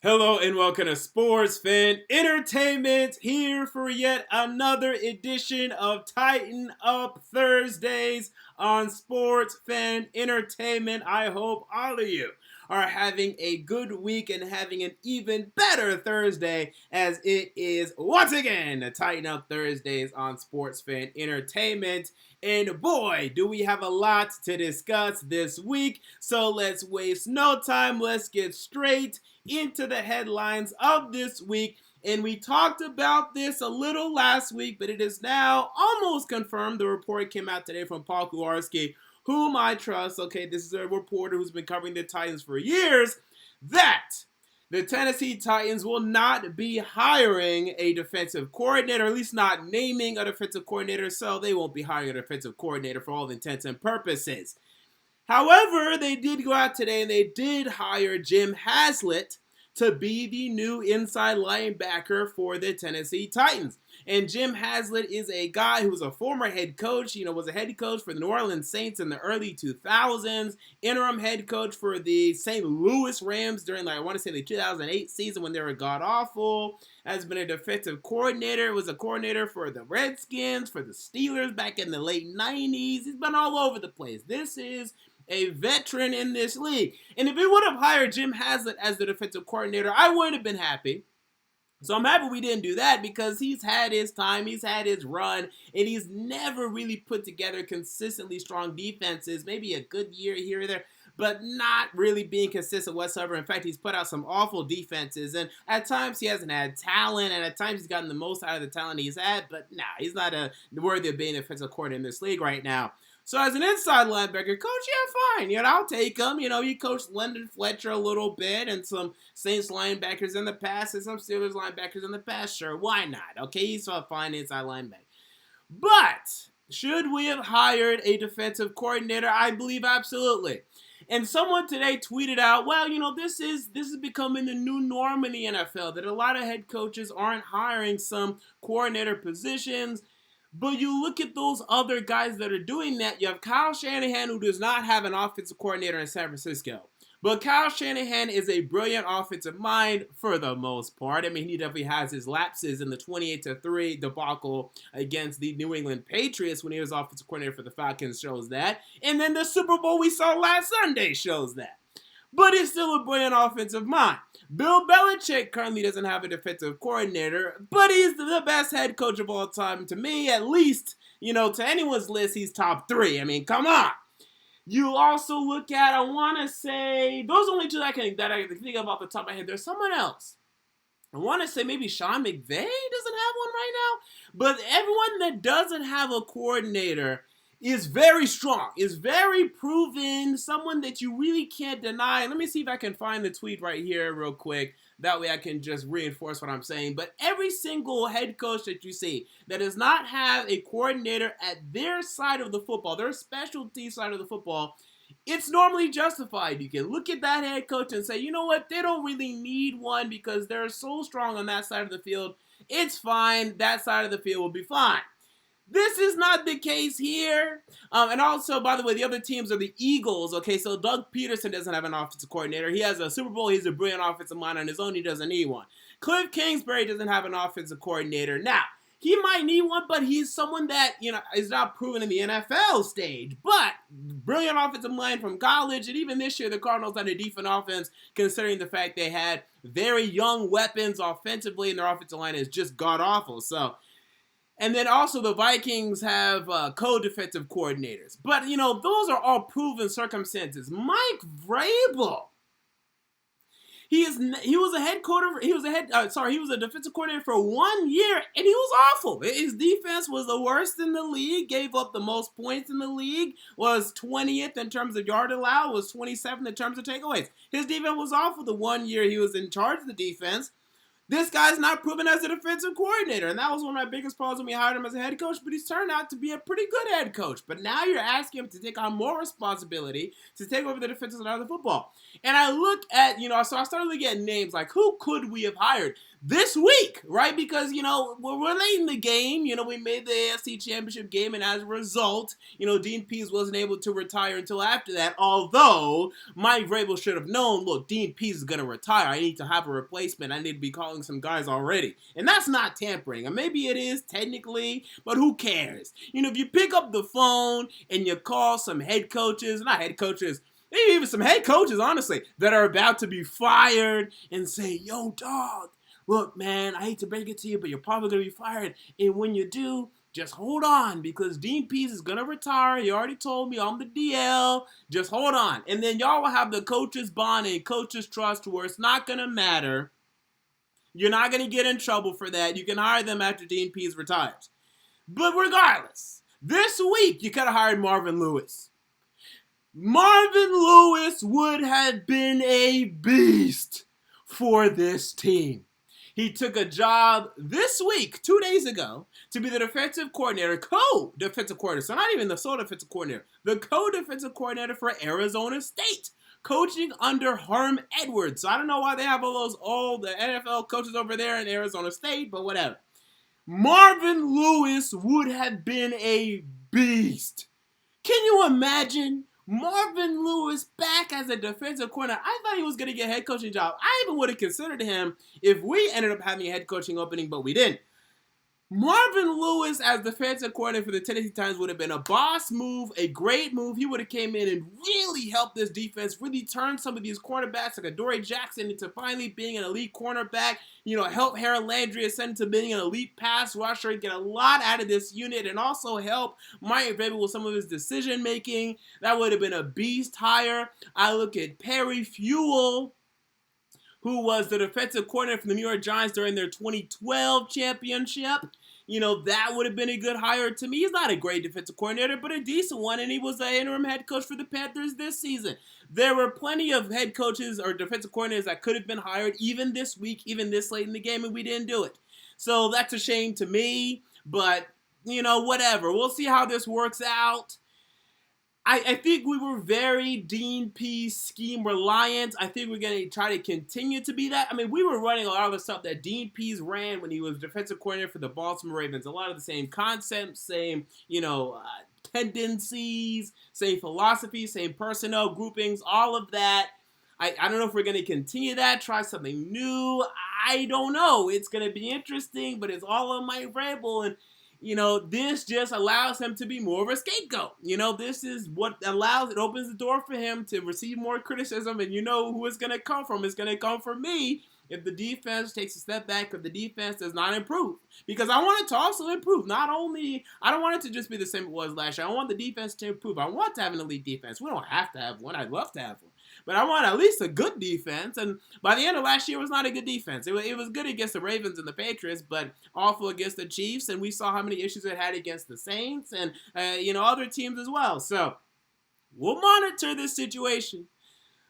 Hello and welcome to Sports Fan Entertainment, here for yet another edition of Titan Up Thursdays on Sports Fan Entertainment. I hope all of you are having a good week and having an even better Thursday, as it is once again the Titan Up Thursdays on Sports Fan Entertainment. And boy, do we have a lot to discuss this week, so let's waste no time. Let's get straight into the headlines of this week. And we talked about this a little last week, but it is now almost confirmed. The report came out today from Paul Kuharski, whom I trust. Okay, this is a reporter who's been covering the Titans for years, that the Tennessee Titans will not be hiring a defensive coordinator, at least not naming a defensive coordinator, so they won't be hiring a defensive coordinator for all intents and purposes. However, they did go out today and they did hire Jim Haslett to be the new inside linebacker for the Tennessee Titans. And Jim Haslett is a guy who's a former head coach, was a head coach for the New Orleans Saints in the early 2000s, interim head coach for the St. Louis Rams during, the 2008 season when they were god-awful, has been a defensive coordinator, was a coordinator for the Redskins, for the Steelers back in the late 90s. He's been all over the place. This is a veteran in this league. And if we would have hired Jim Haslett as the defensive coordinator, I would have been happy. So I'm happy we didn't do that, because he's had his time, he's had his run, and he's never really put together consistently strong defenses. Maybe a good year here or there, but not really being consistent whatsoever. In fact, he's put out some awful defenses, and at times he hasn't had talent, and at times he's gotten the most out of the talent he's had, but he's not worthy of being a defensive coordinator in this league right now. So as an inside linebacker coach, fine. I'll take him. He coached London Fletcher a little bit and some Saints linebackers in the past and some Steelers linebackers in the past. Sure, why not? Okay, he's a fine inside linebacker. But should we have hired a defensive coordinator? I believe absolutely. And someone today tweeted out, this is becoming the new norm in the NFL, that a lot of head coaches aren't hiring some coordinator positions. But you look at those other guys that are doing that. You have Kyle Shanahan, who does not have an offensive coordinator in San Francisco. But Kyle Shanahan is a brilliant offensive mind for the most part. He definitely has his lapses in the 28-3 debacle against the New England Patriots when he was offensive coordinator for the Falcons shows that. And then the Super Bowl we saw last Sunday shows that. But he's still a brilliant offensive mind. Bill Belichick currently doesn't have a defensive coordinator, but he's the best head coach of all time. To me, at least, to anyone's list, he's top 3. Come on. You also look at, I want to say, those are only two that I can think of off the top of my head. There's someone else. I want to say maybe Sean McVay doesn't have one right now. But everyone that doesn't have a coordinator is very strong, is very proven, someone that you really can't deny. Let me see if I can find the tweet right here real quick. That way I can just reinforce what I'm saying. But every single head coach that you see that does not have a coordinator at their side of the football, their specialty side of the football, it's normally justified. You can look at that head coach and say, you know what, they don't really need one because they're so strong on that side of the field. It's fine. That side of the field will be fine. This is not the case here. And also, by the way, the other teams are the Eagles. Okay, so Doug Peterson doesn't have an offensive coordinator. He has a Super Bowl. He's a brilliant offensive mind on his own. He doesn't need one. Cliff Kingsbury doesn't have an offensive coordinator. Now, he might need one, but he's someone that, is not proven in the NFL stage. But brilliant offensive mind from college. And even this year, the Cardinals had a decent offense, considering the fact they had very young weapons offensively, and their offensive line is just god-awful. So, and then also the Vikings have co-defensive coordinators. But, those are all proven circumstances. Mike Vrabel, he was a defensive coordinator for 1 year, and he was awful. His defense was the worst in the league, gave up the most points in the league, was 20th in terms of yard allowed, was 27th in terms of takeaways. His defense was awful the 1 year he was in charge of the defense. This guy's not proven as a defensive coordinator, and that was one of my biggest problems when we hired him as a head coach, but he's turned out to be a pretty good head coach. But now you're asking him to take on more responsibility to take over the defensive side of the football. And I look at, so I started looking at names like, who could we have hired? this week, right? Because, we're late in the game. We made the AFC Championship game, and as a result, Dean Pease wasn't able to retire until after that. Although, Mike Vrabel should have known, look, Dean Pease is going to retire. I need to have a replacement. I need to be calling some guys already. And that's not tampering. And maybe it is technically, but who cares? If you pick up the phone and you call some head coaches, not head coaches, maybe even some head coaches, honestly, that are about to be fired and say, yo, dog, look, man, I hate to break it to you, but you're probably going to be fired. And when you do, just hold on because Dean Pease is going to retire. He already told me I'm the DL. Just hold on. And then y'all will have the coaches bond and coaches trust where it's not going to matter. You're not going to get in trouble for that. You can hire them after Dean Pease retires. But regardless, this week you could have hired Marvin Lewis. Marvin Lewis would have been a beast for this team. He took a job this week, 2 days ago, to be the defensive coordinator, co-defensive coordinator, so not even the sole defensive coordinator, the co-defensive coordinator for Arizona State, coaching under Herm Edwards. So I don't know why they have all those old NFL coaches over there in Arizona State, but whatever. Marvin Lewis would have been a beast. Can you imagine Marvin Lewis back as a defensive coordinator? I thought he was going to get a head coaching job. I even would have considered him if we ended up having a head coaching opening, but we didn't. Marvin Lewis as defensive coordinator for the Tennessee Titans would have been a boss move, a great move. He would have came in and really helped this defense, really turn some of these cornerbacks like Adoree Jackson into finally being an elite cornerback, help Harold Landry ascend to being an elite pass rusher and get a lot out of this unit and also help Mike Vrabel with some of his decision making. That would have been a beast hire. I look at Perry Fewell, who was the defensive coordinator for the New York Giants during their 2012 championship. That would have been a good hire to me. He's not a great defensive coordinator, but a decent one, and he was the interim head coach for the Panthers this season. There were plenty of head coaches or defensive coordinators that could have been hired even this week, even this late in the game, and we didn't do it. So that's a shame to me, but, whatever. We'll see how this works out. I think we were very Dean Pease scheme reliant. I think we're going to try to continue to be that. I mean, we were running a lot of the stuff that Dean Pease ran when he was defensive coordinator for the Baltimore Ravens. A lot of the same concepts, same, tendencies, same philosophy, same personnel groupings, all of that. I don't know if we're going to continue that, try something new. I don't know. It's going to be interesting, but it's all on Mike Vrabel, and this just allows him to be more of a scapegoat. This is what it opens the door for him to receive more criticism, and who it's going to come from. It's going to come from me if the defense takes a step back, if the defense does not improve. Because I want it to also improve. I don't want it to just be the same it was last year. I want the defense to improve. I want to have an elite defense. We don't have to have one. I'd love to have one. But I want at least a good defense. And by the end of last year, it was not a good defense. It was good against the Ravens and the Patriots, but awful against the Chiefs. And we saw how many issues it had against the Saints and, other teams as well. So we'll monitor this situation.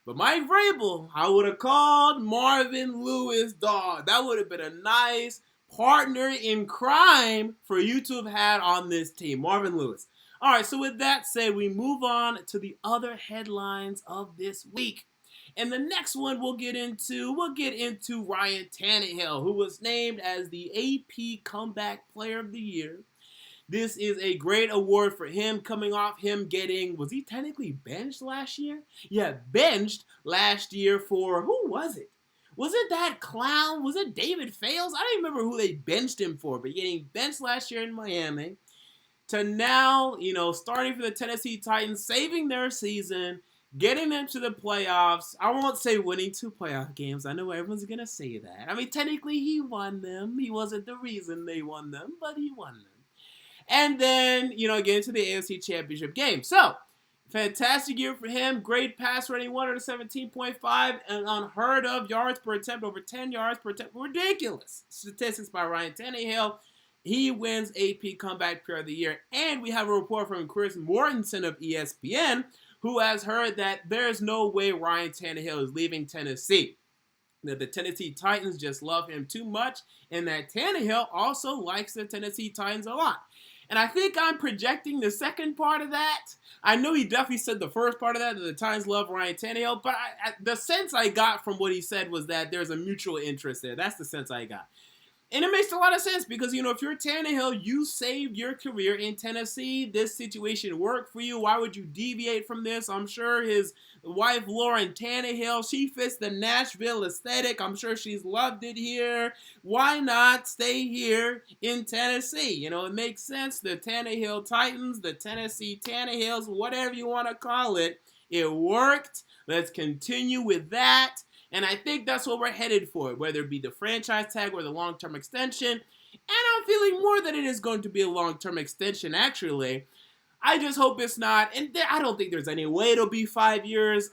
But Mike Vrabel, I would have called Marvin Lewis, dog. That would have been a nice partner in crime for you to have had on this team, Marvin Lewis. All right, so with that said, we move on to the other headlines of this week. And the next one we'll get into Ryan Tannehill, who was named as the AP Comeback Player of the Year. This is a great award for him, coming off him getting, was he technically benched last year? Yeah, benched last year for, who was it? Was it that clown? Was it David Fales? I don't even remember who they benched him for, but getting benched last year in Miami. To now, starting for the Tennessee Titans, saving their season, getting them to the playoffs. I won't say winning 2 playoff games. I know everyone's going to say that. I mean, technically, he won them. He wasn't the reason they won them, but he won them. And then, get into the AFC Championship game. So, fantastic year for him. Great pass rating, 117.5, and unheard of yards per attempt, over 10 yards per attempt. Ridiculous statistics by Ryan Tannehill. He wins AP Comeback Player of the Year. And we have a report from Chris Mortensen of ESPN, who has heard that there's no way Ryan Tannehill is leaving Tennessee. That the Tennessee Titans just love him too much, and that Tannehill also likes the Tennessee Titans a lot. And I think I'm projecting the second part of that. I know he definitely said the first part of that the Titans love Ryan Tannehill, but the sense I got from what he said was that there's a mutual interest there. That's the sense I got. And it makes a lot of sense because, if you're Tannehill, you saved your career in Tennessee. This situation worked for you. Why would you deviate from this? I'm sure his wife, Lauren Tannehill, she fits the Nashville aesthetic. I'm sure she's loved it here. Why not stay here in Tennessee? It makes sense. The Tannehill Titans, the Tennessee Tannehills, whatever you want to call it, it worked. Let's continue with that. And I think that's what we're headed for, whether it be the franchise tag or the long-term extension. And I'm feeling more that it is going to be a long-term extension, actually. I just hope it's not. And I don't think there's any way it'll be 5 years.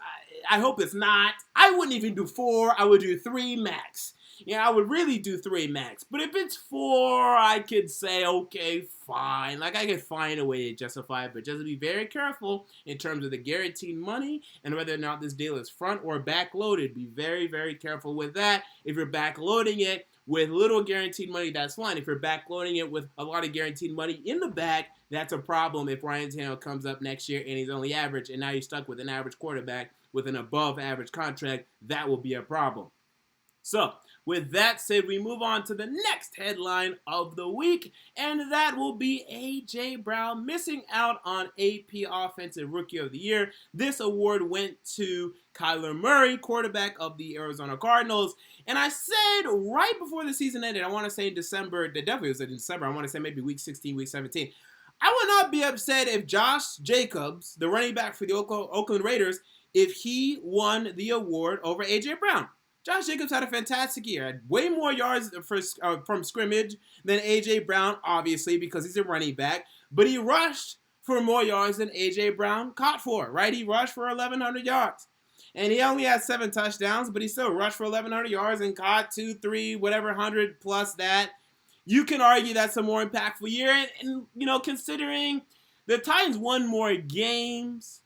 I hope it's not. I wouldn't even do 4. I would do 3 max. I would really do 3 max. But if it's 4, I could say, okay, fine. I could find a way to justify it. But just be very careful in terms of the guaranteed money and whether or not this deal is front or back loaded. Be very, very careful with that. If you're back loading it with little guaranteed money, that's fine. If you're back loading it with a lot of guaranteed money in the back, that's a problem if Ryan Tannehill comes up next year and he's only average and now you're stuck with an average quarterback with an above average contract. That will be a problem. So, with that said, we move on to the next headline of the week, and that will be A.J. Brown missing out on AP Offensive Rookie of the Year. This award went to Kyler Murray, quarterback of the Arizona Cardinals. And I said right before the season ended, I want to say in December, it definitely was in December, I want to say maybe week 16, week 17. I would not be upset if Josh Jacobs, the running back for the Oakland Raiders, if he won the award over A.J. Brown. Josh Jacobs had a fantastic year. Had way more yards from scrimmage than A.J. Brown, obviously, because he's a running back. But he rushed for more yards than A.J. Brown caught for, right? He rushed for 1,100 yards. And he only had 7 touchdowns, but he still rushed for 1,100 yards and caught 2, 3, whatever, 100 plus that. You can argue that's a more impactful year. And considering the Titans won more games,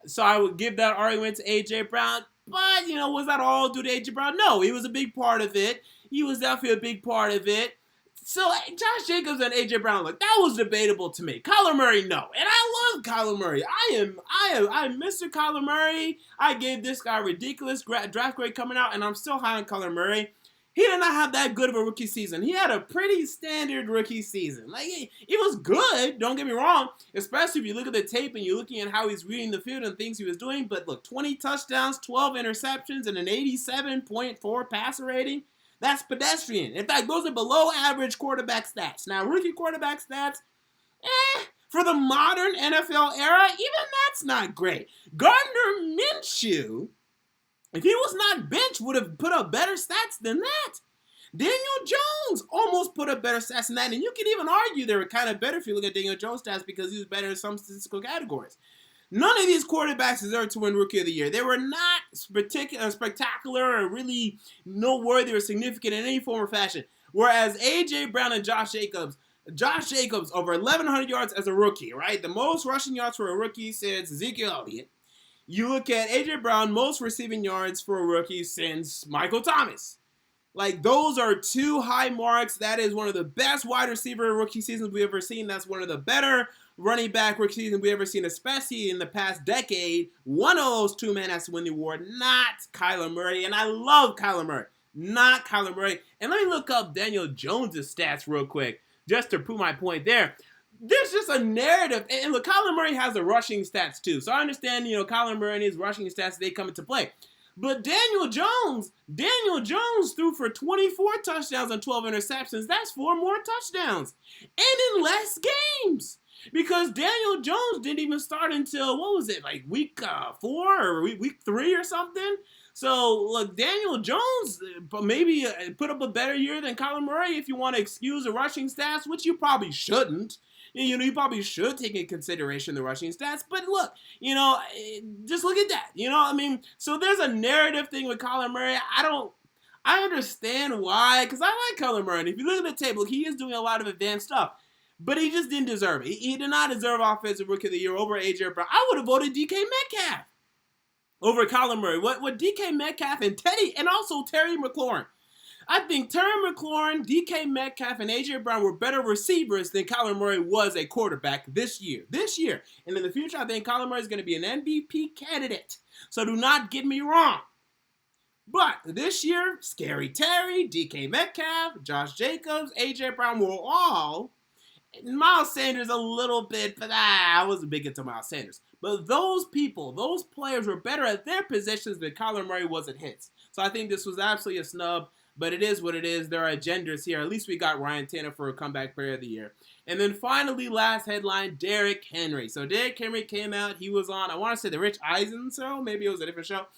so I would give that argument to A.J. Brown. But, was that all due to A.J. Brown? No, he was a big part of it. He was definitely a big part of it. So, Josh Jacobs and A.J. Brown, that was debatable to me. Kyler Murray, no. And I love Kyler Murray. I'm Mr. Kyler Murray. I gave this guy a ridiculous draft grade coming out, and I'm still high on Kyler Murray. He did not have that good of a rookie season. He had a pretty standard rookie season. It was good, don't get me wrong, especially if you look at the tape and you're looking at how he's reading the field and things he was doing. But look, 20 touchdowns, 12 interceptions, and an 87.4 passer rating. That's pedestrian. In fact, those are below average quarterback stats. Now, rookie quarterback stats, for the modern NFL era, even that's not great. Gardner Minshew, if he was not benched, would have put up better stats than that. Daniel Jones almost put up better stats than that. And you can even argue they were kind of better if you look at Daniel Jones' stats because he was better in some statistical categories. None of these quarterbacks deserve to win Rookie of the Year. They were not spectacular or really noteworthy or significant in any form or fashion. Whereas A.J. Brown and Josh Jacobs over 1,100 yards as a rookie, right? The most rushing yards for a rookie since Ezekiel Elliott. You look at A.J. Brown, most receiving yards for a rookie since Michael Thomas. Those are 2 high marks. That is one of the best wide receiver rookie seasons we've ever seen. That's one of the better running back rookie seasons we've ever seen, especially in the past decade. One of those 2 men has to win the award, not Kyler Murray. And I love Kyler Murray, not Kyler Murray. And let me look up Daniel Jones' stats real quick, just to prove my point there. There's just a narrative. And look, Kyler Murray has the rushing stats too. So I understand, Kyler Murray and his rushing stats, they come into play. But Daniel Jones threw for 24 touchdowns and 12 interceptions. That's 4 more touchdowns. And in less games. Because Daniel Jones didn't even start until, week 4 or week 3 or something? So, look, Daniel Jones maybe put up a better year than Kyler Murray if you want to excuse the rushing stats, which you probably shouldn't. You probably should take into consideration the rushing stats. But look, just look at that. So there's a narrative thing with Kyler Murray. I understand why, because I like Kyler Murray. And if you look at the tape, look, he is doing a lot of advanced stuff. But he just didn't deserve it. He did not deserve Offensive Rookie of the Year over A.J. Brown. I would have voted DK Metcalf over Kyler Murray. What DK Metcalf and also Terry McLaurin. I think Terry McLaurin, DK Metcalf, and A.J. Brown were better receivers than Kyler Murray was a quarterback this year. And in the future, I think Kyler Murray is going to be an MVP candidate. So do not get me wrong. But this year, Scary Terry, DK Metcalf, Josh Jacobs, A.J. Brown were all, Miles Sanders a little bit, but I wasn't big into Miles Sanders. But those people, those players were better at their positions than Kyler Murray was at his. So I think this was absolutely a snub. But it is what it is. There are agendas here. At least we got Ryan Tanner for a comeback player of the year. And then finally, last headline, Derrick Henry. So Derrick Henry came out. He was on, I want to say the Rich Eisen show. Maybe it was a different show.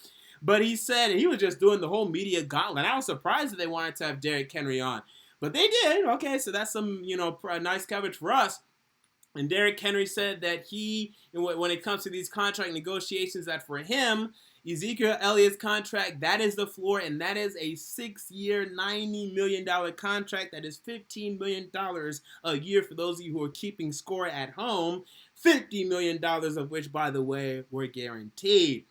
But he said, he was just doing the whole media gauntlet. I was surprised that they wanted to have Derrick Henry on. But they did. Okay, so that's some, nice coverage for us. And Derrick Henry said that he, when it comes to these contract negotiations, that for him, Ezekiel Elliott's contract, that is the floor, and that is a 6-year, $90 million contract. That is $15 million a year for those of you who are keeping score at home. $50 million of which, by the way, were guaranteed.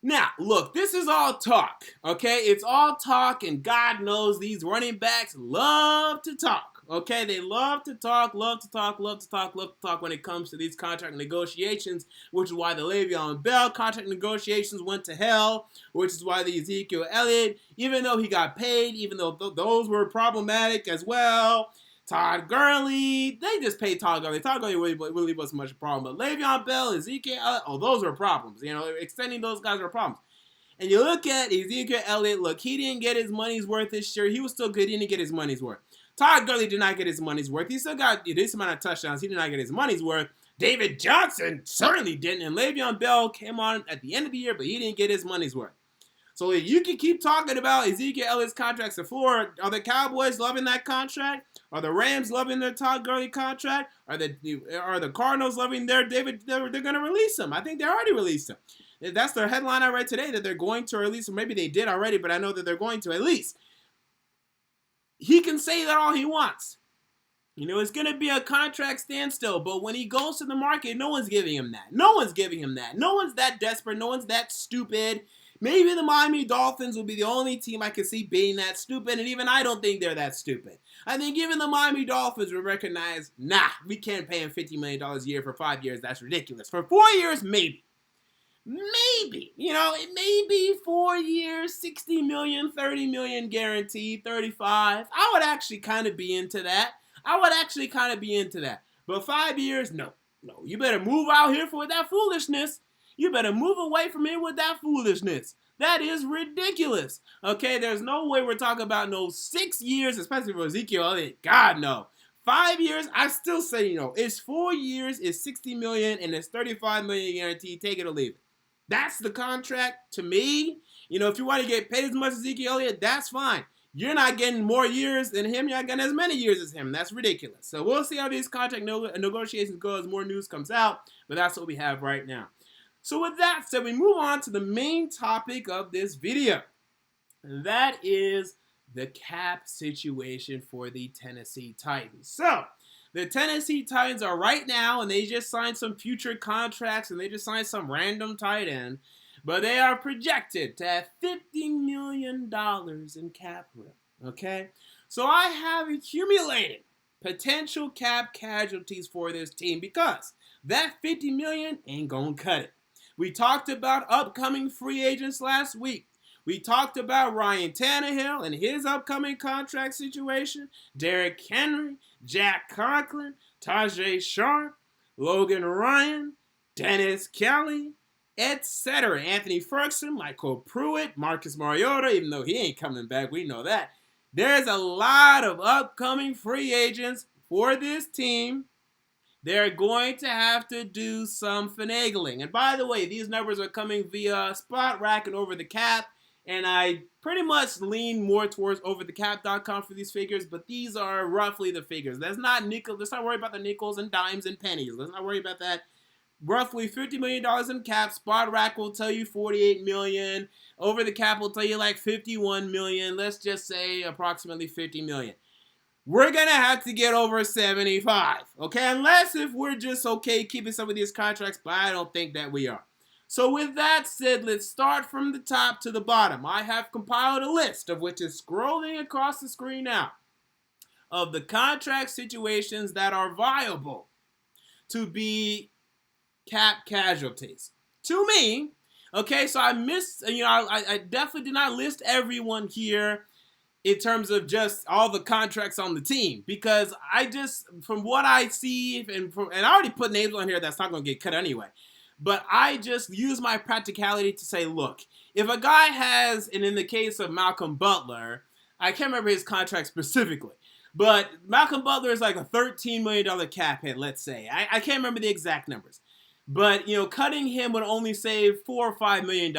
Now, look, this is all talk, okay? It's all talk, and God knows these running backs love to talk, okay? They love to talk when it comes to these contract negotiations, which is why the Le'Veon Bell contract negotiations went to hell, which is why the Ezekiel Elliott, even though he got paid, even though those were problematic as well, Todd Gurley, they just paid Todd Gurley. Todd Gurley really wasn't much of a problem. But Le'Veon Bell, Ezekiel Elliott, those were problems. Extending those guys were problems. And you look at Ezekiel Elliott, look, he didn't get his money's worth this year. He was still good. He didn't get his money's worth. Todd Gurley did not get his money's worth. He still got this amount of touchdowns. He did not get his money's worth. David Johnson certainly didn't. And Le'Veon Bell came on at the end of the year, but he didn't get his money's worth. So you can keep talking about Ezekiel Elliott's contract's the floor. Are the Cowboys loving that contract? Are the Rams loving their Todd Gurley contract? Are the Cardinals loving their David? They're going to release him. I think they already released him. That's their headline I read today, that they're going to release him. Maybe they did already, but I know that they're going to at least. He can say that all he wants. It's going to be a contract standstill, but when he goes to the market, no one's giving him that. No one's giving him that. No one's that desperate. No one's that stupid. Maybe the Miami Dolphins will be the only team I can see being that stupid, and even I don't think they're that stupid. I think even the Miami Dolphins will recognize, we can't pay him $50 million a year for 5 years. That's ridiculous. For 4 years, maybe. Maybe. It may be 4 years, $60 million, $30 million guaranteed, 35. I would actually kind of be into that. But 5 years, no. You better move out here with that foolishness. You better move away from here with that foolishness. That is ridiculous. Okay, there's no way we're talking about no 6 years, especially for Ezekiel Elliott. God, no. 5 years, I still say, it's 4 years, it's $60 million, and it's $35 million guaranteed. Take it or leave it. That's the contract to me. If you want to get paid as much as Ezekiel Elliott, that's fine. You're not getting more years than him. You're not getting as many years as him. That's ridiculous. So we'll see how these contract negotiations go as more news comes out, but that's what we have right now. So with that said, we move on to the main topic of this video. And that is the cap situation for the Tennessee Titans. So, the Tennessee Titans are right now, and they just signed some future contracts, and they just signed some random tight end, but they are projected to have $50 million in cap room, okay? So I have accumulated potential cap casualties for this team because that $50 million ain't gonna cut it. We talked about upcoming free agents last week. We talked about Ryan Tannehill and his upcoming contract situation, Derrick Henry, Jack Conklin, Tajay Sharp, Logan Ryan, Dennis Kelly, etc. Anthony Ferguson, Michael Pruitt, Marcus Mariota, even though he ain't coming back, we know that. There's a lot of upcoming free agents for this team. They're going to have to do some finagling. And by the way, these numbers are coming via Spot Rack and Over the Cap. And I pretty much lean more towards overthecap.com for these figures, but these are roughly the figures. Let's not worry about the nickels and dimes and pennies. Let's not worry about that. Roughly $50 million in cap. Spot Rack will tell you $48 million. Over the Cap will tell you like $51 million. Let's just say approximately $50 million. We're going to have to get over 75, okay? Unless if we're just okay keeping some of these contracts, but I don't think that we are. So with that said, let's start from the top to the bottom. I have compiled a list of which is scrolling across the screen now of the contract situations that are viable to be cap casualties. To me, okay, so I missed, I definitely did not list everyone here in terms of just all the contracts on the team, because I just, from what I see, and I already put names on here that's not going to get cut anyway, but I just use my practicality to say, look, if a guy has, and in the case of Malcolm Butler, I can't remember his contract specifically, but Malcolm Butler is like a $13 million cap hit, let's say. I can't remember the exact numbers. But, cutting him would only save $4 or $5 million.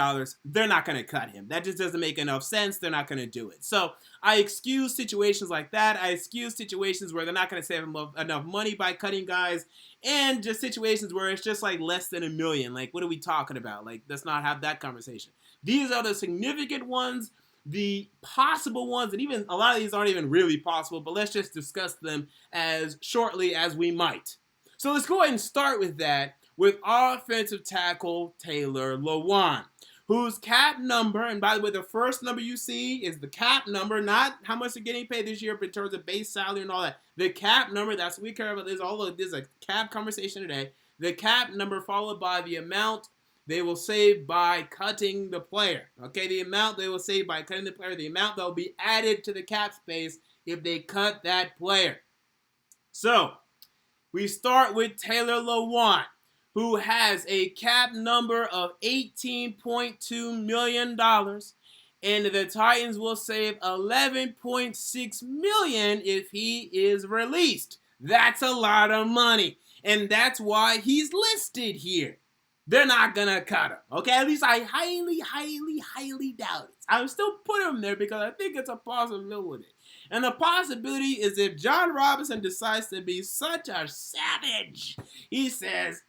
They're not going to cut him. That just doesn't make enough sense. They're not going to do it. So I excuse situations like that. I excuse situations where they're not going to save enough money by cutting guys. And just situations where it's just like less than $1 million. Like, what are we talking about? Like, let's not have that conversation. These are the significant ones, the possible ones, and even a lot of these aren't even really possible, but let's just discuss them as shortly as we might. So let's go ahead and start with that, with offensive tackle Taylor Lewan, whose cap number, and by the way, the first number you see is the cap number, not how much they're getting paid this year, but in terms of base salary and all that. The cap number, that's what we care about. This is a cap conversation today. The cap number followed by the amount they will save by cutting the player. Okay, the amount they will save by cutting the player, the amount that will be added to the cap space if they cut that player. So, we start with Taylor Lewan, who has a cap number of $18.2 million, and the Titans will save $11.6 million if he is released. That's a lot of money, and that's why he's listed here. They're not going to cut him, okay? At least I highly doubt it. I would still put him there because I think it's a possibility. And the possibility is if John Robinson decides to be such a savage, he says,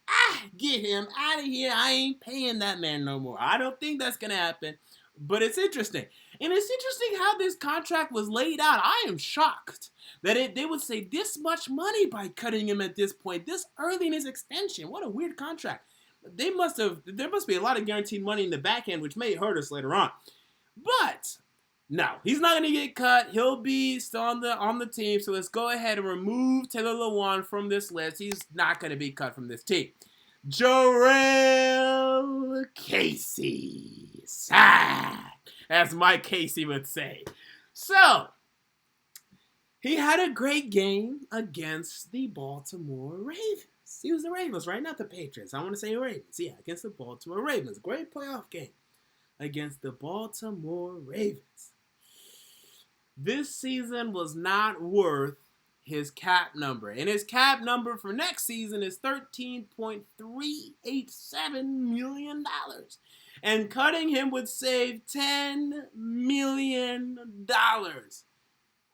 get him out of here. I ain't paying that man no more. I don't think that's going to happen, but it's interesting. And it's interesting how this contract was laid out. I am shocked that they would save this much money by cutting him at this point, this early in his extension. What a weird contract. There must be a lot of guaranteed money in the back end, which may hurt us later on. But no, he's not going to get cut. He'll be still on the team. So let's go ahead and remove Taylor Lewan from this list. He's not going to be cut from this team. Jarrell Casey. As Mike Casey would say. So, he had a great game against the Baltimore Ravens. He was the Ravens, right? Not the Patriots. I want to say Ravens. Yeah, against the Baltimore Ravens. Great playoff game against the Baltimore Ravens. This season was not worth his cap number. And his cap number for next season is $13.387 million. And cutting him would save $10 million.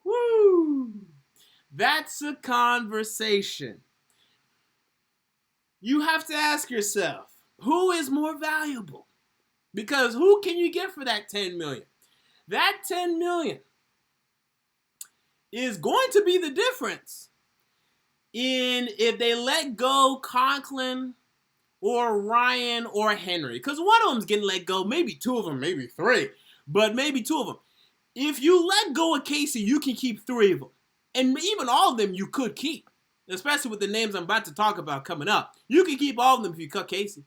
Woo! That's a conversation. You have to ask yourself, who is more valuable? Because who can you get for that $10 million? That $10 million is going to be the difference in if they let go Conklin or Ryan or Henry. Because one of them's getting let go, maybe two of them, maybe three, but maybe two of them. If you let go of Casey, you can keep three of them. And even all of them you could keep. Especially with the names I'm about to talk about coming up. You can keep all of them if you cut Casey.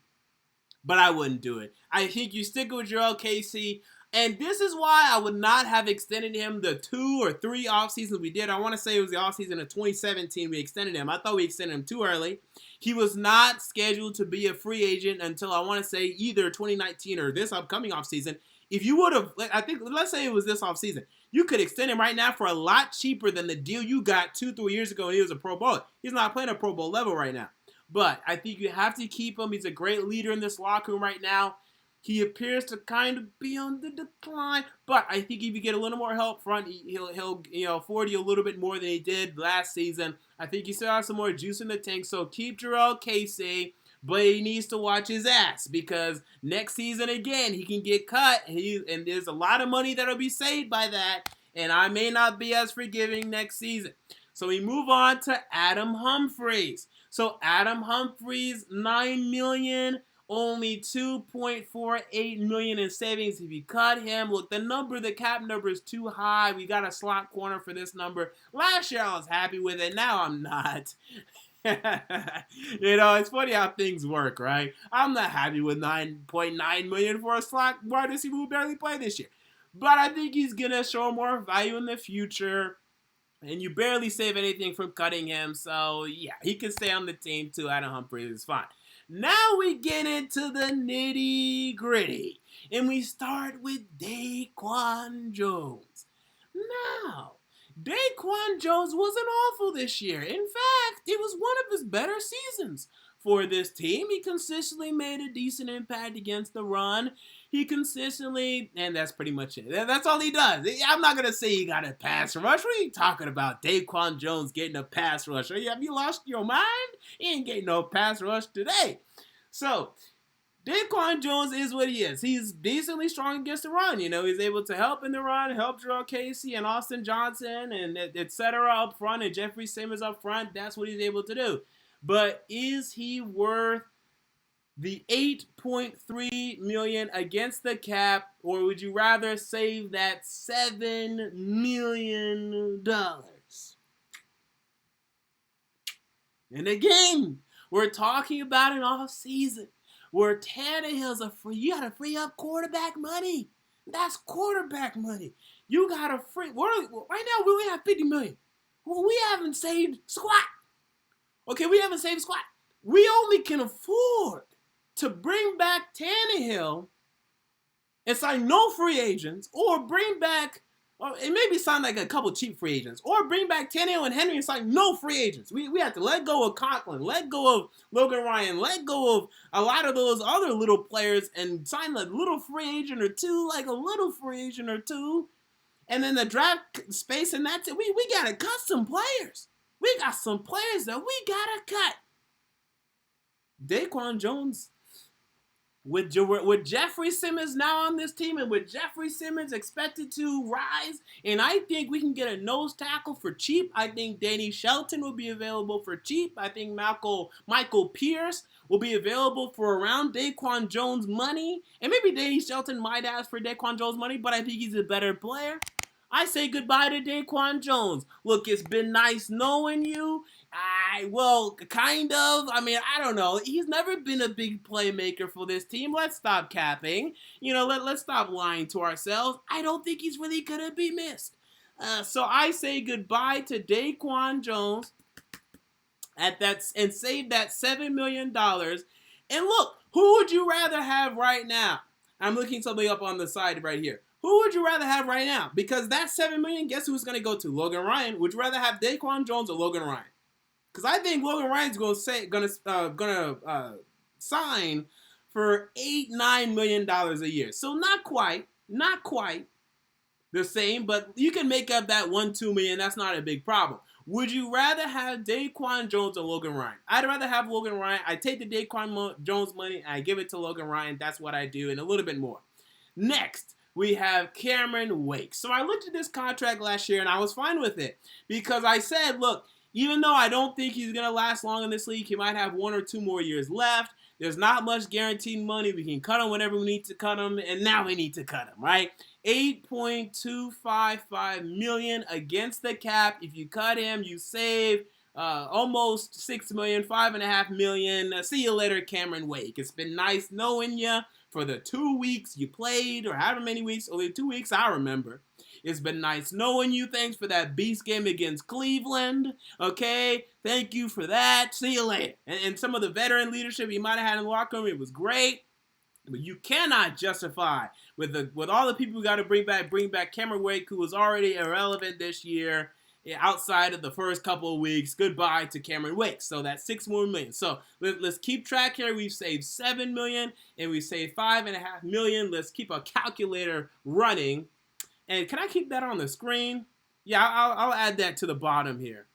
But I wouldn't do it. I think you stick with Jarrell Casey. And this is why I would not have extended him the 2 or 3 off seasons we did. I want to say it was the off season of 2017 we extended him. I thought we extended him too early. He was not scheduled to be a free agent until I want to say either 2019 or this upcoming off season. If you would have, I think, let's say it was this off season, you could extend him right now for a lot cheaper than the deal you got 2-3 years ago when he was a Pro Bowler. He's not playing a Pro Bowl level right now. But I think you have to keep him. He's a great leader in this locker room right now. He appears to kind of be on the decline. But I think if you get a little more help front, he'll afford you a little bit more than he did last season. I think he still has some more juice in the tank. So keep Jarrell Casey. But he needs to watch his ass because next season, again, he can get cut. And there's a lot of money that will be saved by that. And I may not be as forgiving next season. So we move on to Adam Humphries. So Adam Humphries, $9 million only $2.48 million in savings if you cut him. Look, the cap number is too high. We got a slot corner for this number. Last year I was happy with it. Now I'm not. It's funny how things work, right? I'm not happy with $9.9 million for a slot wide receiver who barely played this year. But I think he's going to show more value in the future. And you barely save anything from cutting him. So, yeah, he can stay on the team too. Adam Humphries is fine. Now we get into the nitty-gritty. And we start with Daquan Jones. Now, Daquan Jones wasn't awful this year. In fact, it was one of his better seasons for this team. He consistently made a decent impact against the run. He consistently, and that's pretty much it. That's all he does. I'm not going to say he got a pass rush. What are you talking about? Daquan Jones getting a pass rush. Have you lost your mind? He ain't getting no pass rush today. So, Daquan Jones is what he is. He's decently strong against the run. He's able to help in the run, help Jarrell Casey and Austin Johnson and etc. up front and Jeffrey Simmons up front. That's what he's able to do. But is he worth the $8.3 million against the cap, or would you rather save that $7 million? And again, we're talking about an offseason where Tannehill's you gotta free up quarterback money. That's quarterback money. You gotta free. Right now, we only have $50 million. We haven't saved squat. Okay, we haven't saved squat. We only can afford to bring back Tannehill and sign no free agents, or bring back, or it maybe sign like a couple cheap free agents, or bring back Tannehill and Henry and sign no free agents. We have to let go of Conklin, let go of Logan Ryan, let go of a lot of those other little players and sign a little free agent or two, and then the draft space, and that's it. We got to cut some players. We got some players that we got to cut. Daquan Jones, with Jeffrey Simmons now on this team, and with Jeffrey Simmons expected to rise, and I think we can get a nose tackle for cheap. I think Danny Shelton will be available for cheap. I think Michael Pierce will be available for around Daquan Jones money. And maybe Danny Shelton might ask for Daquan Jones money, but I think he's a better player. I say goodbye to Daquan Jones. Look, it's been nice knowing you. Kind of. I don't know. He's never been a big playmaker for this team. Let's stop capping. Let's stop lying to ourselves. I don't think he's really going to be missed. So I say goodbye to Daquan Jones and save that $7 million. And look, who would you rather have right now? I'm looking something up on the side right here. Who would you rather have right now? Because that $7 million, guess who's going to go to? Logan Ryan. Would you rather have Daquan Jones or Logan Ryan? Because I think Logan Ryan's going to sign for $8-9 million a year. So not quite the same, but you can make up that $1-2 million. That's not a big problem. Would you rather have Daquan Jones or Logan Ryan? I'd rather have Logan Ryan. I take the Daquan Jones money and I give it to Logan Ryan. That's what I do, and a little bit more. Next, we have Cameron Wake. So I looked at this contract last year and I was fine with it because I said, look, even though I don't think he's going to last long in this league, he might have 1 or 2 more years left. There's not much guaranteed money. We can cut him whenever we need to cut him, and now we need to cut him, right? $8.255 million against the cap. If you cut him, you save almost $6 million, $5.5 million. See you later, Cameron Wake. It's been nice knowing you for the 2 weeks you played, or however many weeks, only 2 weeks I remember. It's been nice knowing you. Thanks for that beast game against Cleveland. Okay, thank you for that. See you later. And some of the veteran leadership you might have had in the locker room, it was great. But you cannot justify with all the people we got to bring back Cameron Wake, who was already irrelevant this year. Outside of the first couple of weeks, goodbye to Cameron Wake. So that's $6 more million. So let's keep track here. We've saved $7 million and we saved $5.5 million. Let's keep a calculator running. And can I keep that on the screen? Yeah, I'll add that to the bottom here.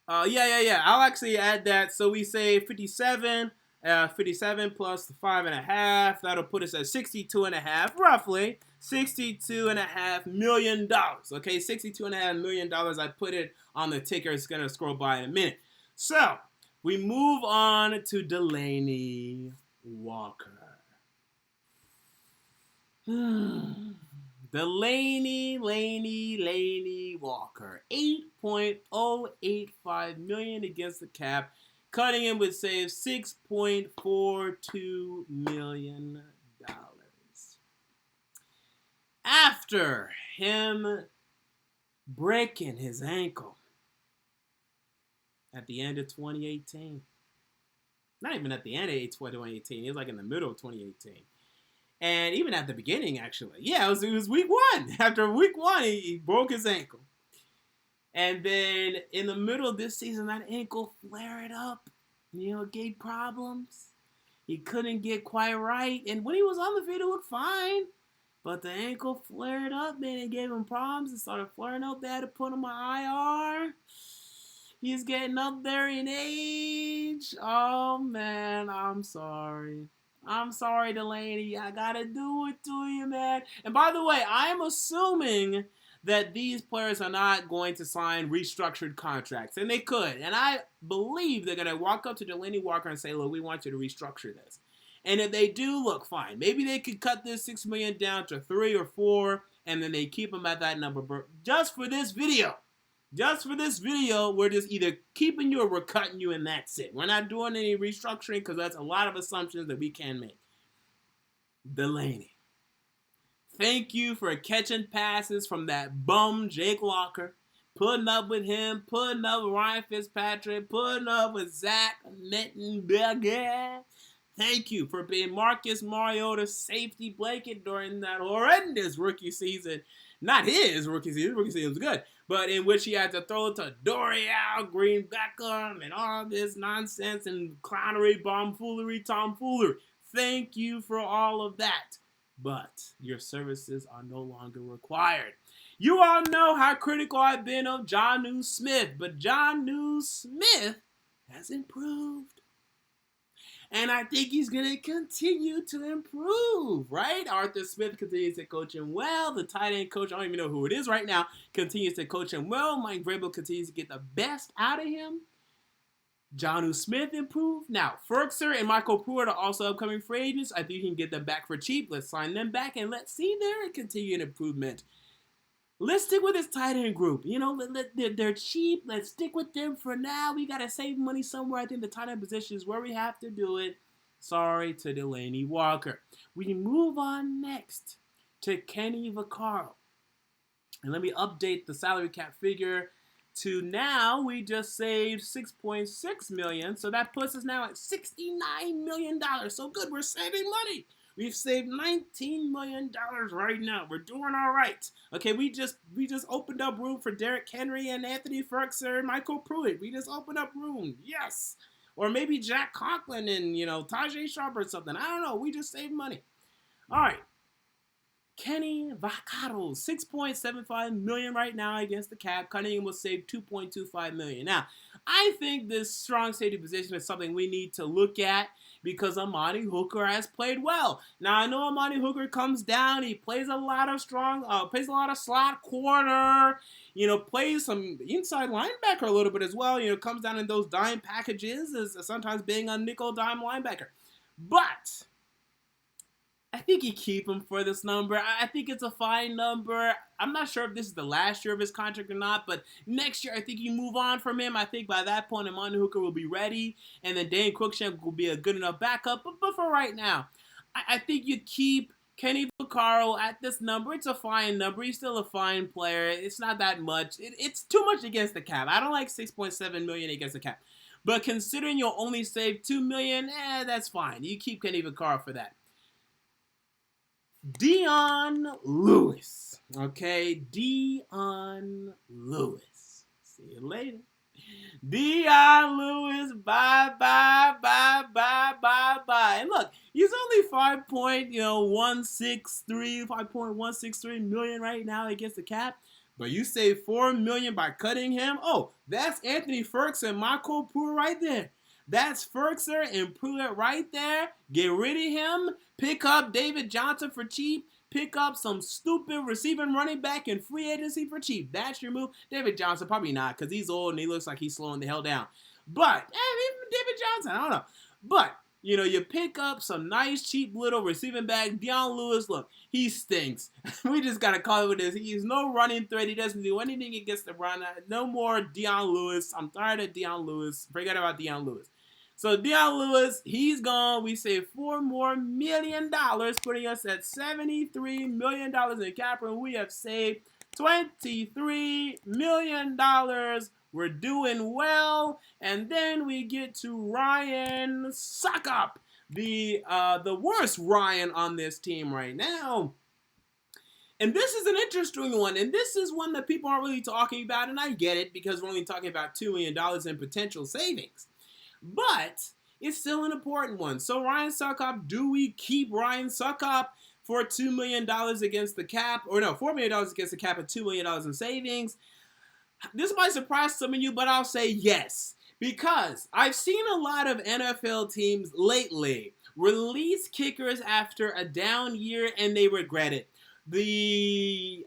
Yeah. I'll actually add that. So we say 57 plus the 5.5. That'll put us at 62.5, roughly $62.5 million. Okay, $62.5 million. I put it on the ticker. It's gonna scroll by in a minute. So We move on to Delaney Walker. Delaney Walker. $8.085 million against the cap. Cutting him would save $6.42 million. After him breaking his ankle at the end of 2018. Not even at the end of 2018. It was like in the middle of 2018. And even at the beginning, actually. Yeah, it was week one. After week one, he broke his ankle. And then in the middle of this season, that ankle flared up. Gave problems. He couldn't get quite right. And when he was on the field, it looked fine. But the ankle flared up, man. It gave him problems. It started flaring up. They had to put him on IR. He's getting up there in age. Oh, man. I'm sorry. I'm sorry, Delaney. I gotta do it to you, man. And by the way, I'm assuming that these players are not going to sign restructured contracts. And they could. And I believe they're going to walk up to Delaney Walker and say, look, we want you to restructure this. And if they do, look, fine. Maybe they could cut this $6 million down to 3 or 4, and then they keep him at that number. But just for this video, we're just either keeping you or we're cutting you, and that's it. We're not doing any restructuring because that's a lot of assumptions that we can make. Delaney. Thank you for catching passes from that bum Jake Locker, putting up with him, putting up with Ryan Fitzpatrick, putting up with Zach Mettenberger. Thank you for being Marcus Mariota's safety blanket during that horrendous rookie season. Not his rookie season. His rookie season was good. But in which he had to throw it to Dorial Green Beckham and all this nonsense and clownery, tomfoolery. Thank you for all of that. But your services are no longer required. You all know how critical I've been of Jonnu Smith, but Jonnu Smith has improved. And I think he's going to continue to improve, right? Arthur Smith continues to coach him well. The tight end coach, I don't even know who it is right now, continues to coach him well. Mike Vrabel continues to get the best out of him. Jonnu Smith improved. Now, Ferkser and Michael Pruitt are also upcoming free agents. I think you can get them back for cheap. Let's sign them back and let's see their continued improvement. Let's stick with this tight end group. They're cheap. Let's stick with them for now. We got to save money somewhere. I think the tight end position is where we have to do it. Sorry to Delaney Walker. We move on next to Kenny Vaccaro. And let me update the salary cap figure to now we just saved $6.6 million. So that puts us now at $69 million. So good, we're saving money. We've saved $19 million right now. We're doing all right. Okay, we just opened up room for Derrick Henry and Anthony Ferkser and Michael Pruitt. We just opened up room. Yes. Or maybe Jack Conklin and, Tajay Sharp or something. I don't know. We just saved money. All right. Kenny Vaccaro, $6.75 million right now against the cap. Cunningham will save $2.25 million. Now, I think this strong safety position is something we need to look at because Amani Hooker has played well. Now, I know Amani Hooker comes down. He plays a lot of slot corner, plays some inside linebacker a little bit as well. Comes down in those dime packages as sometimes being a nickel dime linebacker. But I think you keep him for this number. I think it's a fine number. I'm not sure if this is the last year of his contract or not, but next year I think you move on from him. I think by that point, Amani Hooker will be ready, and then Dane Cruikshank will be a good enough backup. But for right now, I think you keep Kenny Vaccaro at this number. It's a fine number. He's still a fine player. It's not that much. It's too much against the cap. I don't like $6.7 million against the cap. But considering you'll only save $2 million, that's fine. You keep Kenny Vaccaro for that. Dion Lewis. Okay, Dion Lewis. See you later. Dion Lewis, bye. And look, he's only 5.163 million right now against the cap. But you save $4 million by cutting him. Oh, that's Anthony Ferkser and Michael Pruitt right there. That's Ferkser and Pruitt right there. Get rid of him. Pick up David Johnson for cheap. Pick up some stupid receiving running back in free agency for cheap. That's your move. David Johnson, probably not, because he's old and he looks like he's slowing the hell down. But even Johnson? I don't know. But, you pick up some nice, cheap little receiving back. Deion Lewis, look, he stinks. We just got to call it what it is. He's no running threat. He doesn't do anything against the run. No more Deion Lewis. I'm tired of Deion Lewis. Forget about Deion Lewis. So Deion Lewis, he's gone. We save $4 million more, putting us at $73 million in cap room. We have saved $23 million. We're doing well. And then we get to Ryan Suckup, the worst Ryan on this team right now. And this is an interesting one, and this is one that people aren't really talking about, and I get it because we're only talking about $2 million in potential savings. But it's still an important one. So Ryan Suckup, do we keep Ryan Suckup for $2 million against the cap? Or no, $4 million against the cap and $2 million in savings? This might surprise some of you, but I'll say yes. Because I've seen a lot of NFL teams lately release kickers after a down year and they regret it. Robbie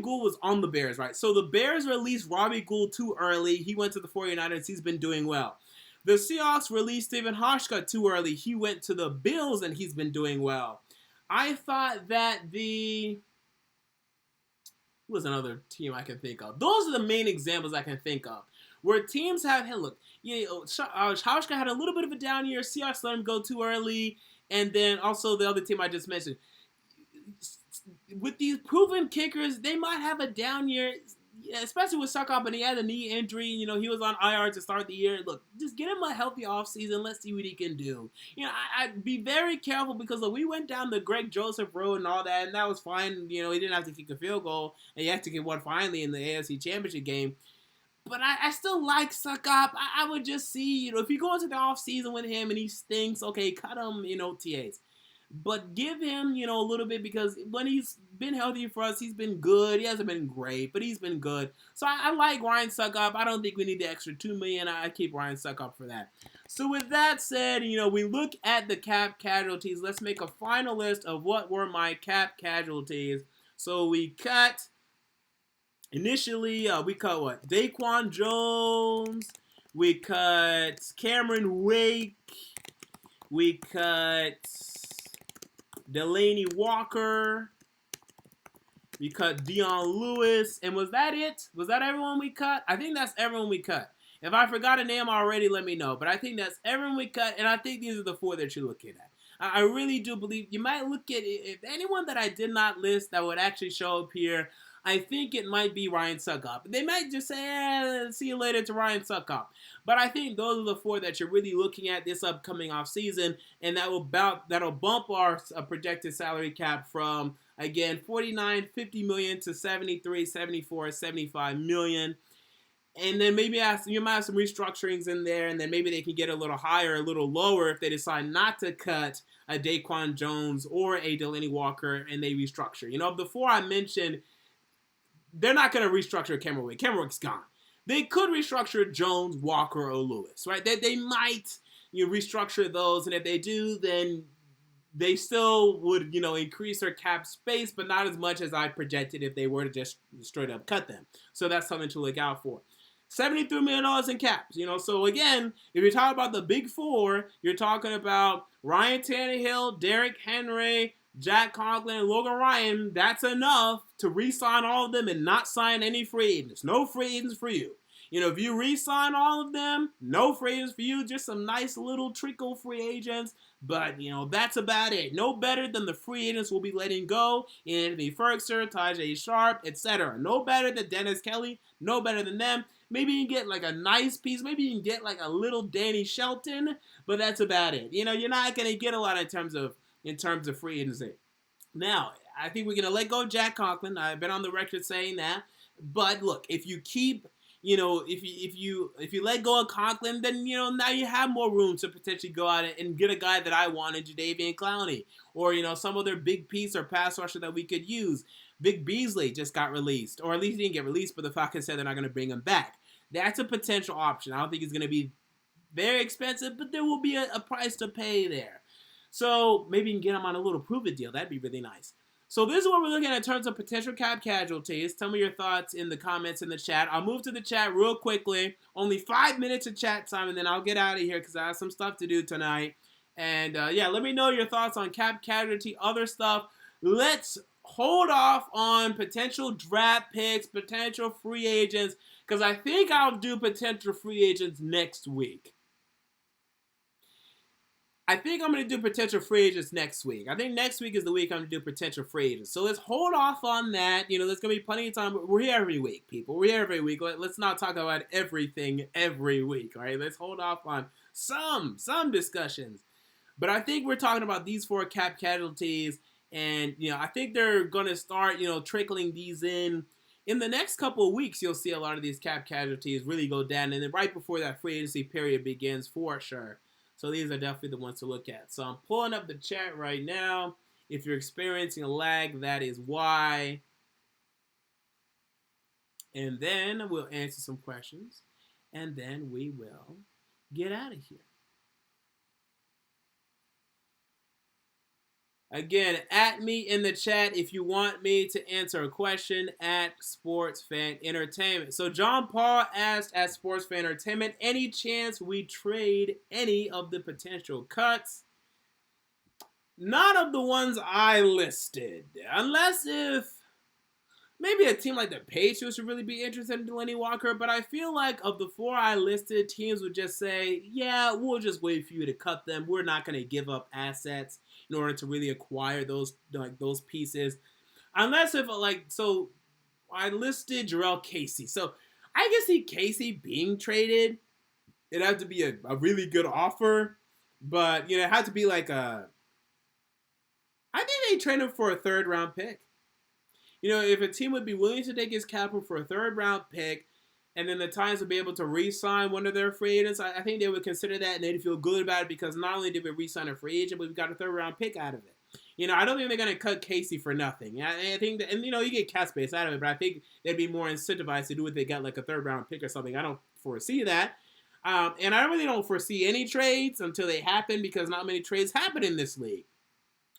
Gould was on the Bears, right? So the Bears released Robbie Gould too early. He went to the 49ers. He's been doing well. The Seahawks released Stephen Hauschka too early. He went to the Bills and he's been doing well. I thought that who was another team I can think of? Those are the main examples I can think of. Where teams have, hey, look, Hauschka had a little bit of a down year. Seahawks let him go too early. And then also the other team I just mentioned. With these proven kickers, they might have a down year, especially with Suckup, and he had a knee injury. He was on IR to start the year. Look, just get him a healthy offseason. Let's see what he can do. I'd be very careful because, look, we went down the Greg Joseph road and all that, and that was fine. He didn't have to kick a field goal, and he had to get one finally in the AFC Championship game. But I still like Suckup. I would just see, if you go into the offseason with him and he stinks, okay, cut him in OTAs. But give him, a little bit because when he's been healthy for us, he's been good. He hasn't been great, but he's been good. So I like Ryan Suckup. I don't think we need the extra $2 million. I keep Ryan Suckup for that. So with that said, we look at the cap casualties. Let's make a final list of what were my cap casualties. So we cut, initially, we cut what? Daquan Jones. We cut Cameron Wake. We cut Delaney Walker. We cut Deion Lewis. And was that it? Was that everyone we cut? I think that's everyone we cut. If I forgot a name already, let me know. But I think that's everyone we cut. And I think these are the 4 that you're looking at. I really do believe you might look at it. If anyone that I did not list that would actually show up here, I think it might be Ryan Suckup. They might just say, see you later to Ryan Suckup. But I think those are the 4 that you're really looking at this upcoming offseason, and that'll bump our projected salary cap from, again, $49, $50 million to $73, $74, $75 million. And then maybe you might have some restructurings in there, and then maybe they can get a little higher, a little lower if they decide not to cut a Daquan Jones or a Delaney Walker and they restructure. Of the 4 I mentioned, they're not going to restructure Cameron Wake. Cameron Wake's gone. They could restructure Jones, Walker, or Lewis, right? They might restructure those, and if they do, then they still would, increase their cap space, but not as much as I projected if they were to just straight up cut them. So that's something to look out for. $73 million in caps, So again, if you're talking about the big 4, you're talking about Ryan Tannehill, Derrick Henry, Jack Conklin, and Logan Ryan. That's enough to re-sign all of them and not sign any free agents. No free agents for you. If you re-sign all of them, no free agents for you. Just some nice little trickle free agents. But, that's about it. No better than the free agents we'll be letting go. Anthony Ferguson, Tajay Sharp, etc. No better than Dennis Kelly. No better than them. Maybe you can get like a nice piece. Maybe you can get like a little Danny Shelton. But that's about it. You're not going to get a lot in terms of free agency. Now, I think we're going to let go of Jack Conklin. I've been on the record saying that. But look, if you keep, if you let go of Conklin, then, now you have more room to potentially go out and get a guy that I wanted, Jadeveon Clowney. Or, some other big piece or pass rusher that we could use. Vic Beasley just got released. Or at least he didn't get released, but the Falcons said they're not going to bring him back. That's a potential option. I don't think it's going to be very expensive, but there will be a price to pay there. So maybe you can get him on a little prove-it deal. That'd be really nice. So this is what we're looking at in terms of potential cap casualties. Tell me your thoughts in the comments in the chat. I'll move to the chat real quickly. Only 5 minutes of chat time, and then I'll get out of here because I have some stuff to do tonight. And yeah, let me know your thoughts on cap casualty, other stuff. Let's hold off on potential draft picks, potential free agents, because I think I'll do potential free agents next week. I think I'm going to do potential free agents next week. I think next week is the week I'm going to do potential free agents. So let's hold off on that. You know, there's going to be plenty of time. We're here every week, people. We're here every week. Let's not talk about everything every week, all right? Let's hold off on some discussions. But I think we're talking about these 4 cap casualties. And, you know, I think they're going to start, you know, trickling these in. In the next couple of weeks, you'll see a lot of these cap casualties really go down. And then right before that free agency period begins, for sure. So these are definitely the ones to look at. So I'm pulling up the chat right now. If you're experiencing a lag, that is why. And then we'll answer some questions. And then we will get out of here. Again, at me in the chat if you want me to answer a question at Sports Fan Entertainment. So John Paul asked at Sports Fan Entertainment, any chance we trade any of the potential cuts? None of the ones I listed. Unless if maybe a team like the Patriots would really be interested in Delaney Walker, but I feel like of the 4 I listed, teams would just say, yeah, we'll just wait for you to cut them. We're not going to give up assets in order to really acquire those pieces. Unless if, so I listed Jarrell Casey. So I can see Casey being traded. It'd have to be a really good offer, but, you know, it had to be like I think they trade him for a 3rd-round pick. You know, if a team would be willing to take his capital for a 3rd-round pick, and then the Titans would be able to re-sign one of their free agents, I think they would consider that, and they'd feel good about it because not only did we re-sign a free agent, but we got a 3rd-round pick out of it. You know, I don't think they're going to cut Casey for nothing. I think that, and, you know, you get cap space out of it, but I think they'd be more incentivized to do it if they got like a 3rd-round pick or something. I don't foresee that. And I really don't foresee any trades until they happen because not many trades happen in this league.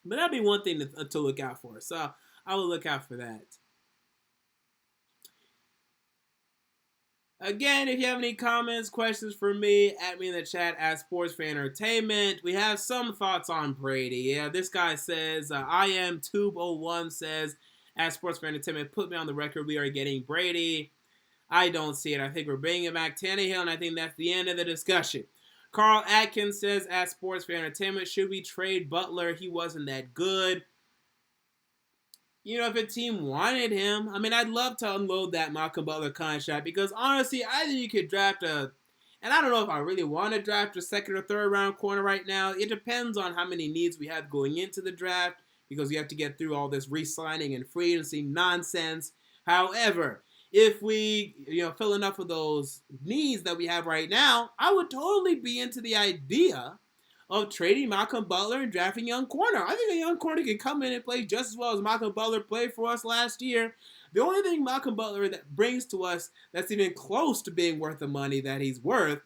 But that'd be one thing to look out for. So I will look out for that. Again, if you have any comments, questions for me, at me in the chat at Sports Fan Entertainment. We have some thoughts on Brady. Yeah, this guy says, I am Tube01 says, at Sports Fan Entertainment, put me on the record. We are getting Brady. I don't see it. I think we're bringing back Tannehill, and I think that's the end of the discussion. Carl Atkins says, at Sports Fan Entertainment, should we trade Butler? He wasn't that good. You know, if a team wanted him, I mean, I'd love to unload that Malcolm Butler contract because, honestly, either you could draft and I don't know if I really want to draft a 2nd or 3rd round corner right now. It depends on how many needs we have going into the draft because you have to get through all this re-signing and free agency nonsense. However, if we, you know, fill enough of those needs that we have right now, I would totally be into the idea of trading Malcolm Butler and drafting a young corner. I think a young corner can come in and play just as well as Malcolm Butler played for us last year. The only thing Malcolm Butler that brings to us that's even close to being worth the money that he's worth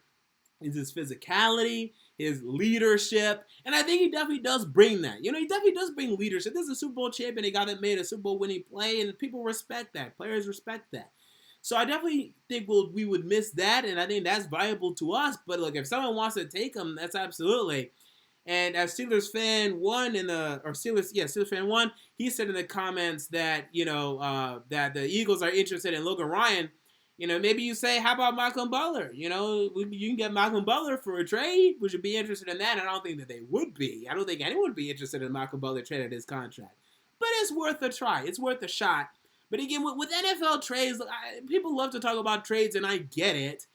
is his physicality, his leadership, and I think he definitely does bring that. You know, he definitely does bring leadership. This is a Super Bowl champion, a guy that made a Super Bowl winning play, and people respect that. Players respect that. So I definitely think we would miss that, and I think that's valuable to us. But look, if someone wants to take him, that's absolutely. And as Steelers fan one Steelers fan one, he said in the comments that that the Eagles are interested in Logan Ryan. You know, maybe you say, how about Malcolm Butler? You know, you can get Malcolm Butler for a trade. Would you be interested in that? I don't think that they would be. I don't think anyone would be interested in Malcolm Butler trade at his contract. But it's worth a try. It's worth a shot. But again, with NFL trades, people love to talk about trades, and I get it.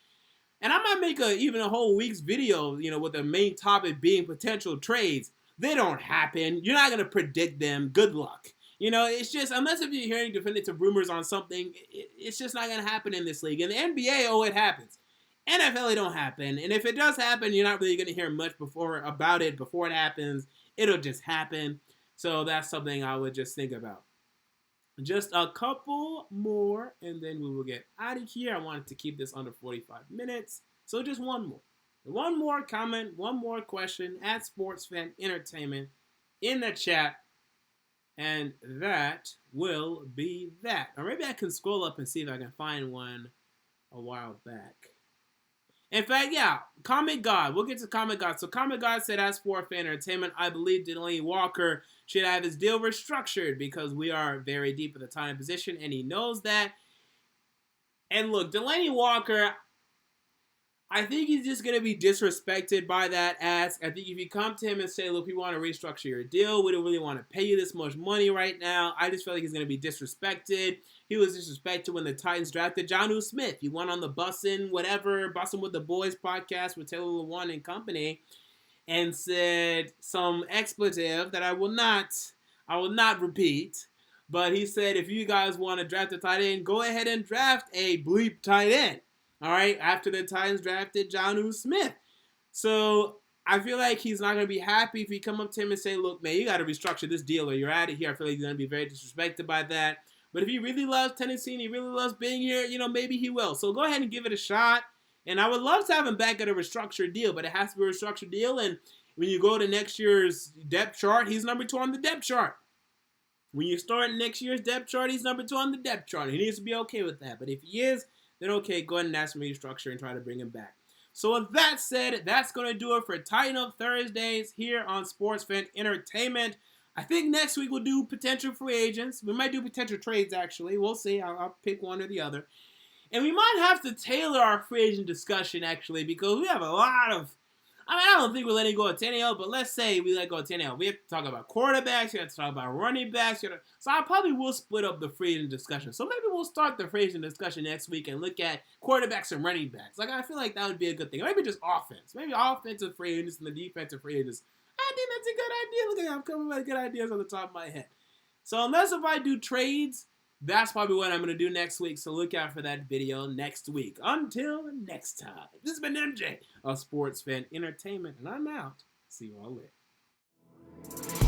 And I might make even a whole week's video, you know, with the main topic being potential trades. They don't happen. You're not going to predict them. Good luck. You know, it's just, unless if you're hearing definitive rumors on something, it's just not going to happen in this league. In the NBA, it happens. NFL, it don't happen. And if it does happen, you're not really going to hear much about it before it happens. It'll just happen. So that's something I would just think about. Just a couple more, and then we will get out of here. I wanted to keep this under 45 minutes. So just one more. One more comment, one more question at Sports Fan Entertainment in the chat. And that will be that. Or maybe I can scroll up and see if I can find one a while back. In fact, yeah, Comic God. We'll get to Comic God. So Comic God said, as for fan entertainment, I believe Delaney Walker should have his deal restructured because we are very deep in the time position, and he knows that. And look, Delaney Walker, I think he's just going to be disrespected by that ask. I think if you come to him and say, look, we want to restructure your deal. We don't really want to pay you this much money right now. I just feel like he's going to be disrespected. He was disrespected when the Titans drafted Jonnu Smith. He went on the Bussin' with the Boys podcast with Taylor Lewan and company and said some expletive that I will not repeat. But he said, if you guys want to draft a tight end, go ahead and draft a bleep tight end. All right, after the Titans drafted Jonnu Smith. So I feel like he's not going to be happy if you come up to him and say, look, man, you got to restructure this deal or you're out of here. I feel like he's going to be very disrespected by that. But if he really loves Tennessee and he really loves being here, maybe he will. So go ahead and give it a shot. And I would love to have him back at a restructured deal, but it has to be a restructured deal. And when you go to next year's depth chart, he's number 2 on the depth chart. When you start next year's depth chart, he's number 2 on the depth chart. He needs to be okay with that. But if he is, then okay, go ahead and ask him to restructure and try to bring him back. So with that said, that's going to do it for Titan Up Thursdays here on Sports Fan Entertainment. I think next week we'll do potential free agents. We might do potential trades, actually. We'll see. I'll pick one or the other. And we might have to tailor our free agent discussion, actually, because we have a lot of... I don't think we're letting go of Tannehill, but let's say we let go of Tannehill. We have to talk about quarterbacks. We have to talk about running backs. So I probably will split up the free agent discussion. So maybe we'll start the free agent discussion next week and look at quarterbacks and running backs. I feel like that would be a good thing. Or maybe just offense. Maybe offensive free agents and the defensive free agents. I think that's a good idea. Look at I'm coming with good ideas on the top of my head. So unless if I do trades, that's probably what I'm going to do next week, so look out for that video next week. Until next time, this has been MJ of Sports Fan Entertainment, and I'm out. See you all later.